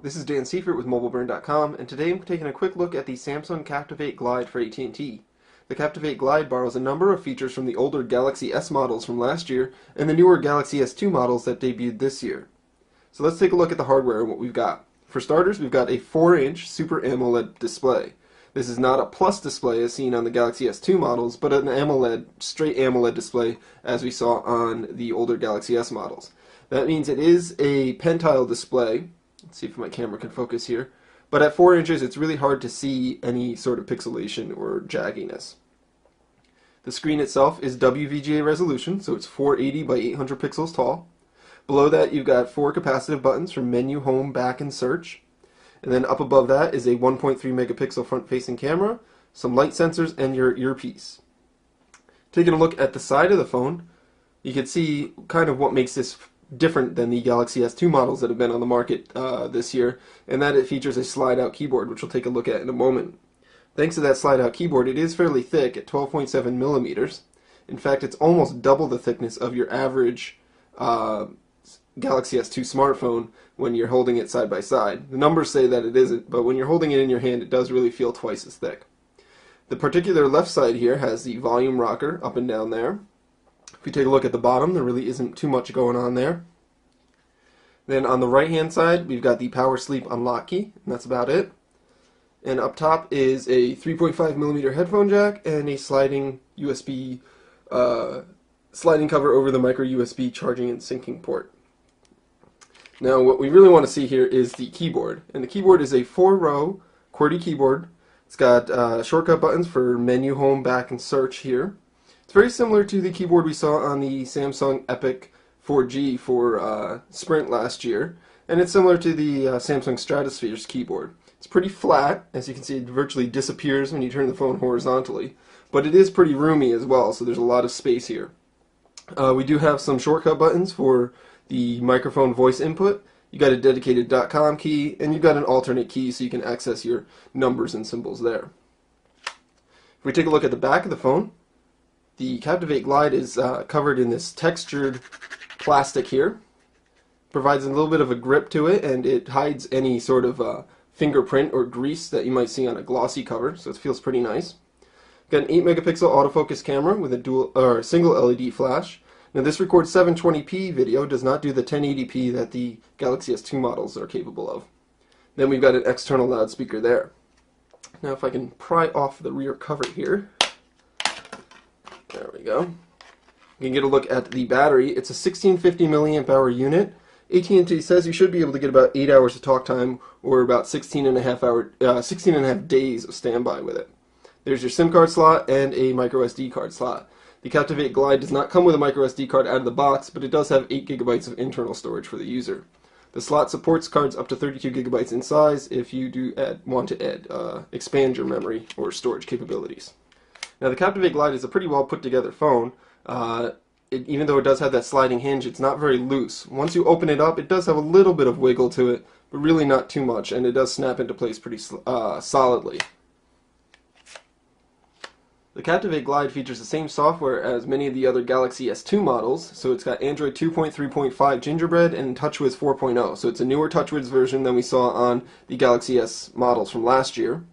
This is Dan Seifert with MobileBurn.com, and today I'm taking a quick look at the Samsung Captivate Glide for AT&T. The Captivate Glide borrows a number of features from the older Galaxy S models from last year and the newer Galaxy S2 models that debuted this year. So let's take a look at the hardware and what we've got. For starters, we've got a 4-inch Super AMOLED display. This is not a plus display as seen on the Galaxy S2 models, but an AMOLED, straight AMOLED display as we saw on the older Galaxy S models. That means it is a pentile display. Let's see if my camera can focus here. But at 4 inches, it's really hard to see any sort of pixelation or jagginess. The screen itself is WVGA resolution, so it's 480 by 800 pixels tall. Below that, you've got 4 capacitive buttons for menu, home, back, and search. And then up above that is a 1.3 megapixel front-facing camera, some light sensors, and your earpiece. Taking a look at the side of the phone, you can see kind of what makes this different than the Galaxy S2 models that have been on the market this year, and that it features a slide-out keyboard, which we'll take a look at in a moment. Thanks to that slide-out keyboard, it is fairly thick at 12.7 millimeters. In fact, it's almost double the thickness of your average Galaxy S2 smartphone when you're holding it side by side. The numbers say that it isn't, but when you're holding it in your hand, it does really feel twice as thick. The particular left side here has the volume rocker up and down there. If we take a look at the bottom, there really isn't too much going on there. Then on the right hand side, we've got the power sleep unlock key, and that's about it. And up top is a 3.5 millimeter headphone jack and a sliding USB sliding cover over the micro USB charging and syncing port. Now what we really want to see here is the keyboard, and the keyboard is a 4-row QWERTY keyboard. It's got shortcut buttons for menu, home, back, and search here. It's very similar to the keyboard we saw on the Samsung Epic 4G for Sprint last year, and it's similar to the Samsung Stratosphere's keyboard. It's pretty flat. As you can see, it virtually disappears when you turn the phone horizontally, but it is pretty roomy as well, so there's a lot of space here. We do have some shortcut buttons for the microphone voice input. You got a dedicated .com key, and you've got an alternate key so you can access your numbers and symbols there. If we take a look at the back of the phone, the Captivate Glide is covered in this textured plastic here. Provides a little bit of a grip to it, and it hides any sort of fingerprint or grease that you might see on a glossy cover, so it feels pretty nice. Got an 8 megapixel autofocus camera with a single LED flash. Now this records 720p video, does not do the 1080p that the Galaxy S2 models are capable of. Then we've got an external loudspeaker there. Now if I can pry off the rear cover here. There we go. You can get a look at the battery. It's a 1650 milliamp hour unit. AT&T says you should be able to get about 8 hours of talk time or about 16 and a half days of standby with it. There's your SIM card slot and a micro SD card slot. The Captivate Glide does not come with a micro SD card out of the box, but it does have 8 gigabytes of internal storage for the user. The slot supports cards up to 32 gigabytes in size if you do want to expand your memory or storage capabilities. Now the Captivate Glide is a pretty well put together phone. Even though it does have that sliding hinge, it's not very loose. Once you open it up, it does have a little bit of wiggle to it, but really not too much, and it does snap into place pretty solidly. The Captivate Glide features the same software as many of the other Galaxy S2 models, so it's got Android 2.3.5 Gingerbread and TouchWiz 4.0, so it's a newer TouchWiz version than we saw on the Galaxy S models from last year.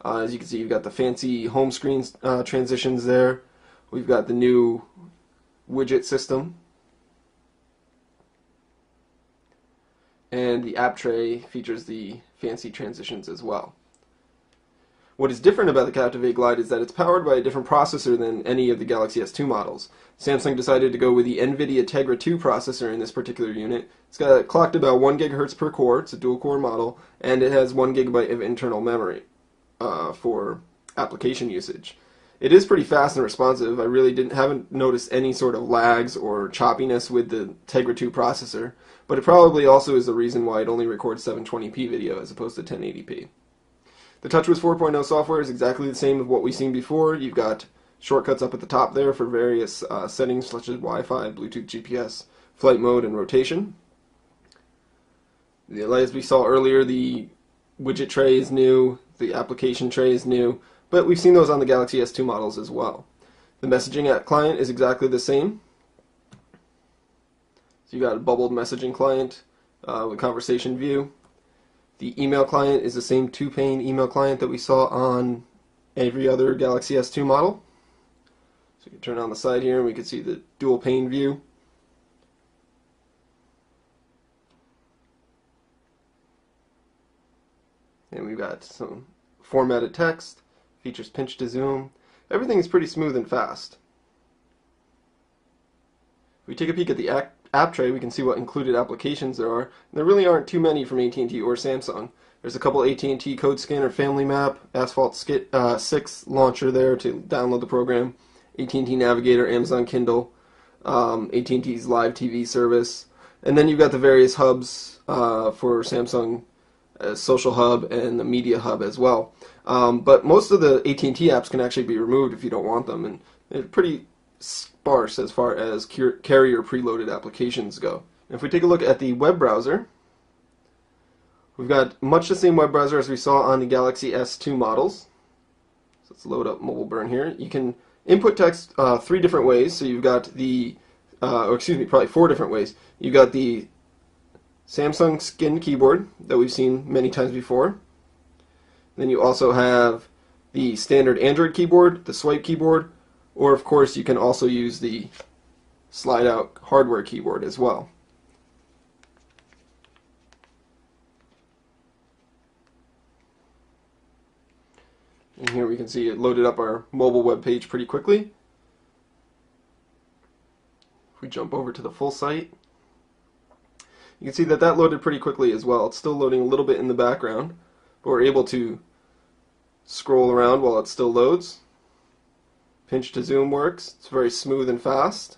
As you can see, you've got the fancy home screen transitions there. We've got the new widget system. And the app tray features the fancy transitions as well. What is different about the Captivate Glide is that it's powered by a different processor than any of the Galaxy S2 models. Samsung decided to go with the NVIDIA Tegra 2 processor in this particular unit. It's got clocked about 1 gigahertz per core, it's a dual-core model, and it has 1 gigabyte of internal memory for application usage. It is pretty fast and responsive. I really haven't noticed any sort of lags or choppiness with the Tegra 2 processor, but it probably also is the reason why it only records 720p video as opposed to 1080p. The TouchWiz 4.0 software is exactly the same as what we've seen before. You've got shortcuts up at the top there for various settings such as Wi-Fi, Bluetooth, GPS, flight mode, and rotation. As we saw earlier, the widget tray is new, the application tray is new, but we've seen those on the Galaxy S2 models as well. The messaging app client is exactly the same. So you've got a bubbled messaging client with conversation view. The email client is the same two-pane email client that we saw on every other Galaxy S2 model. So we can turn on the side here and we can see the dual pane view. And we've got some formatted text, features pinch to zoom. Everything is pretty smooth and fast. If we take a peek at the app tray, we can see what included applications there are. And there really aren't too many from AT&T or Samsung. There's a couple AT&T Code Scanner Family Map, Asphalt 6 launcher there to download the program, AT&T Navigator, Amazon Kindle, AT&T's Live TV service, and then you've got the various hubs for Samsung, Social Hub and the Media Hub as well. But most of the AT&T apps can actually be removed if you don't want them, and they're pretty sparse as far as carrier preloaded applications go. If we take a look at the web browser, we've got much the same web browser as we saw on the Galaxy S2 models. So let's load up Mobile Burn here. You can input text 3 different ways. So you've got the, probably 4 different ways. You've got the Samsung Skin keyboard that we've seen many times before. Then you also have the standard Android keyboard, the swipe keyboard, or of course you can also use the slide out hardware keyboard as well. And here we can see it loaded up our mobile web page pretty quickly. If we jump over to the full site, you can see that that loaded pretty quickly as well. It's still loading a little bit in the background, but we're able to scroll around while it still loads. Pinch to zoom works. It's very smooth and fast.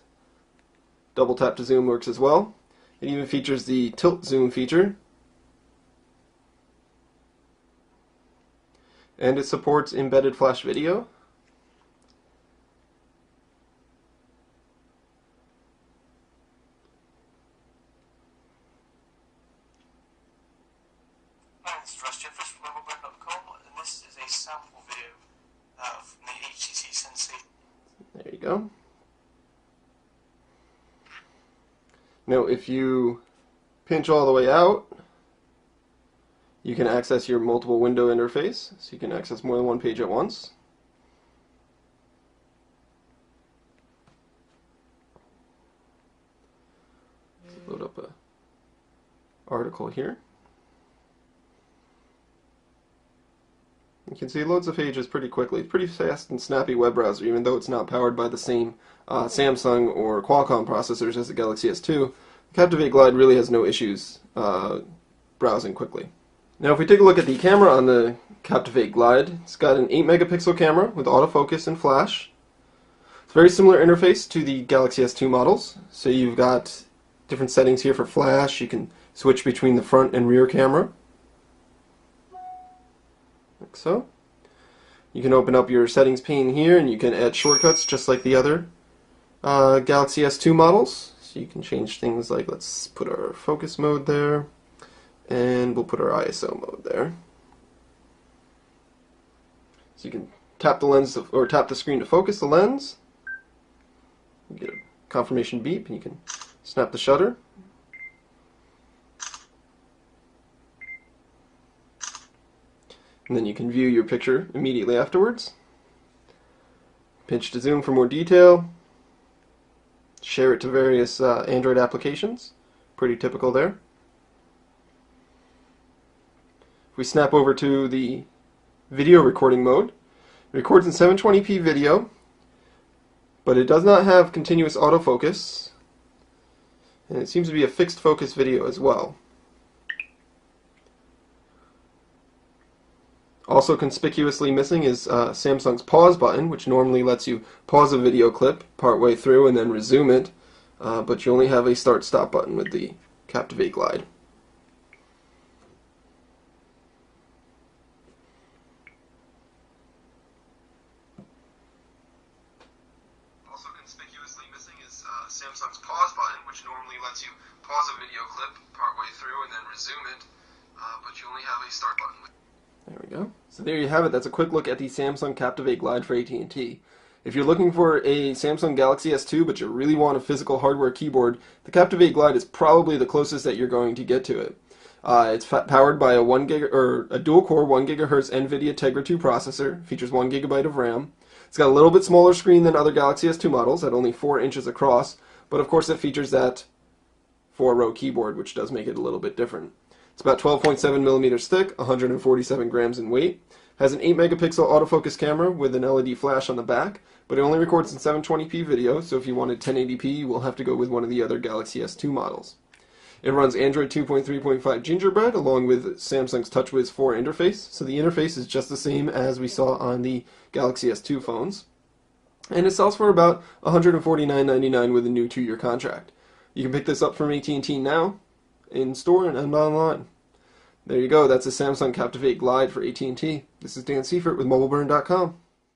Double tap to zoom works as well. It even features the tilt zoom feature. And it supports embedded flash video. Hi, this is Russ Jeffers from MobileBurn.com, and this is a sample video of the HTC Sensei. There you go. Now, if you pinch all the way out, you can access your multiple window interface, so you can access more than one page at once. Let's load up an article here. You can see it loads the pages pretty quickly. It's pretty fast and snappy web browser, even though it's not powered by the same Samsung or Qualcomm processors as the Galaxy S2. The Captivate Glide really has no issues browsing quickly. Now if we take a look at the camera on the Captivate Glide, it's got an 8 megapixel camera with autofocus and flash. It's a very similar interface to the Galaxy S2 models. So you've got different settings here for flash. You can switch between the front and rear camera. Like so. You can open up your settings pane here and you can add shortcuts just like the other Galaxy S2 models. So you can change things like, let's put our focus mode there, and we'll put our ISO mode there. So you can tap the lens or tap the screen to focus the lens. You get a confirmation beep and you can snap the shutter. And then you can view your picture immediately afterwards. Pinch to zoom for more detail. Share it to various Android applications. Pretty typical there. If we snap over to the video recording mode, it records in 720p video, but it does not have continuous autofocus, and it seems to be a fixed focus video as well. Also conspicuously missing is Samsung's pause button, which normally lets you pause a video clip partway through and then resume it, but you only have a start-stop button with the Captivate Glide. Also conspicuously missing is Samsung's pause button, which normally lets you pause a video clip partway through and then resume it, but you only have a start button with. There we go. So there you have it. That's a quick look at the Samsung Captivate Glide for AT&T. If you're looking for a Samsung Galaxy S2 but you really want a physical hardware keyboard, the Captivate Glide is probably the closest that you're going to get to it. It's powered by a dual-core 1 gigahertz NVIDIA Tegra 2 processor. Features 1 gigabyte of RAM. It's got a little bit smaller screen than other Galaxy S2 models at only 4 inches across, but of course it features that 4-row keyboard, which does make it a little bit different. It's about 12.7 millimeters thick, 147 grams in weight. Has an 8 megapixel autofocus camera with an LED flash on the back, but it only records in 720p video, so if you wanted 1080p, you will have to go with one of the other Galaxy S2 models. It runs Android 2.3.5 Gingerbread along with Samsung's TouchWiz 4 interface, so the interface is just the same as we saw on the Galaxy S2 phones. And it sells for about $149.99 with a new 2-year contract. You can pick this up from AT&T now, in store and online. There you go, that's a Samsung Captivate Glide for AT&T. This is Dan Seifert with MobileBurn.com.